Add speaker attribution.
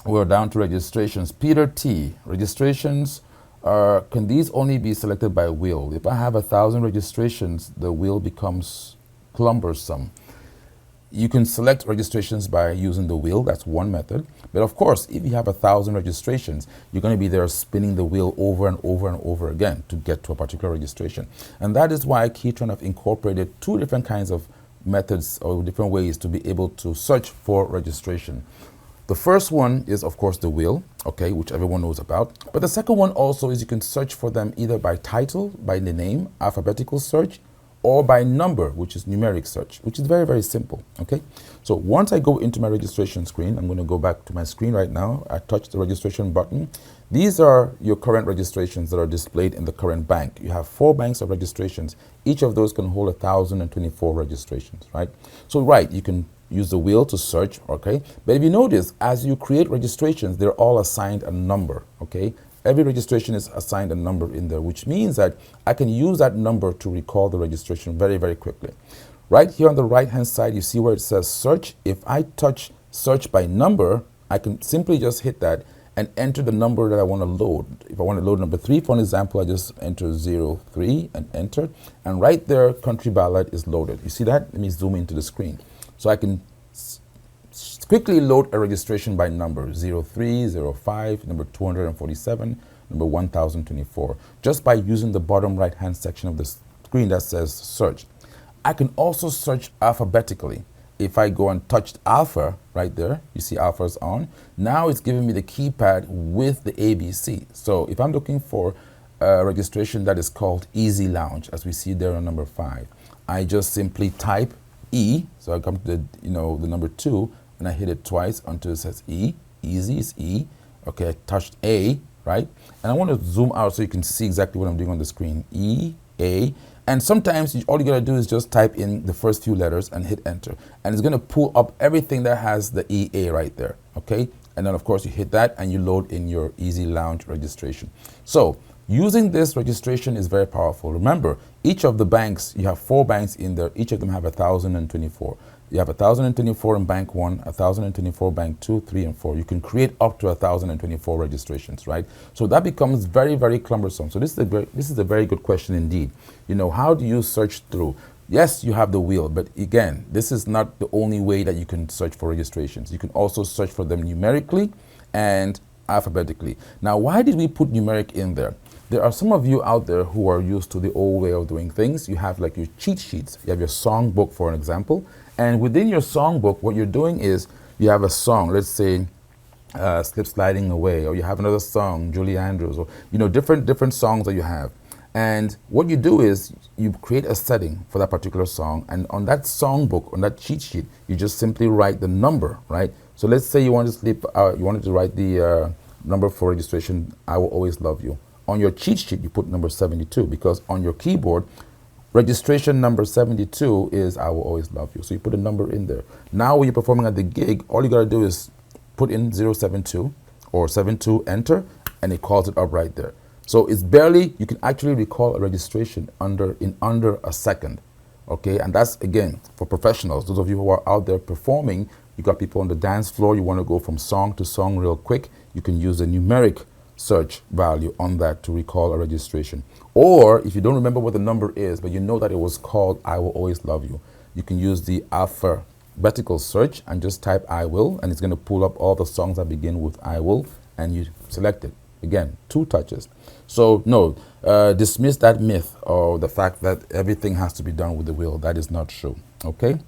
Speaker 1: We're down to registrations. Peter T. Registrations are, can these only be selected by will? If I have 1,000 registrations, the will becomes cumbersome. You can select registrations by using the wheel. That's one method. But of course, if you have 1,000 registrations, you're going to be there spinning the wheel over and over and over again to get to a particular registration. And that is why KETRON have incorporated two different kinds of methods or different ways to be able to search for registration. The first one is, of course, the wheel, okay, which everyone knows about. But the second one also is you can search for them either by title, by the name, alphabetical search, or by number, which is numeric search, which is very, very simple, okay? So once I go into my registration screen, I'm going to go back to my screen right now. I touch the registration button. These are your current registrations that are displayed in the current bank. You have 4 banks of registrations. Each of those can hold 1,024 registrations, right? So, right, you can use the wheel to search, okay? But if you notice, as you create registrations, they're all assigned a number, okay? Every registration is assigned a number in there, which means that I can use that number to recall the registration very, very quickly. Right here on the right-hand side, you see where it says search. If I touch search by number, I can simply just hit that and enter the number that I want to load. If I want to load number 3, for an example, I just enter 03 and enter. And right there, country ballot is loaded. You see that? Let me zoom into the screen. So I can quickly load a registration by number 03, 05, number 247, number 1024, just by using the bottom right hand section of the screen that says search. I can also search alphabetically. If I go and touch alpha right there, you see alpha is on. Now it's giving me the keypad with the ABC. So if I'm looking for a registration that is called Easy Lounge, as we see there on number 5, I just simply type E. So I come to the, the number 2, and I hit it twice until it says E. Easy is E. Okay, I touched A, right? And I want to zoom out so you can see exactly what I'm doing on the screen. E, A. And sometimes all you gotta do is just type in the first few letters and hit enter. And it's gonna pull up everything that has the EA right there, okay? And then of course you hit that and you load in your Easy Lounge registration. So using this registration is very powerful. Remember, each of the banks, you have 4 banks in there, each of them have 1,024. You have 1,024 in bank 1, 1,024 bank 2, 3, and 4. You can create up to 1,024 registrations, right? So that becomes very, very cumbersome. So this is a very good question indeed. How do you search through? Yes, you have the wheel, but again, this is not the only way that you can search for registrations. You can also search for them numerically and alphabetically. Now, why did we put numeric in there? There are some of you out there who are used to the old way of doing things. You have like your cheat sheets. You have your song book, for an example. And within your song book, what you're doing is you have a song, let's say Slip Sliding Away, or you have another song, Julie Andrews, or different songs that you have. And what you do is you create a setting for that particular song, and on that song book, on that cheat sheet, you just simply write the number, right? So let's say you wanted to write the number for registration, I Will Always Love You. On your cheat sheet, you put number 72, because on your keyboard, registration number 72 is I Will Always Love You. So you put a number in there. Now when you're performing at the gig, all you gotta do is put in 072 or 72, enter, and it calls it up right there. So it's barely, you can actually recall a registration in under a second, okay? And that's, again, for professionals. Those of you who are out there performing, you got people on the dance floor, you wanna go from song to song real quick, you can use a numeric search value on that to recall a registration. Or if you don't remember what the number is, but you know that it was called I Will Always Love You, you can use the alphabetical search and just type I will, and it's going to pull up all the songs that begin with I will, and you select it. Again, 2 touches. So no, dismiss that myth or the fact that everything has to be done with the wheel. That is not true, okay?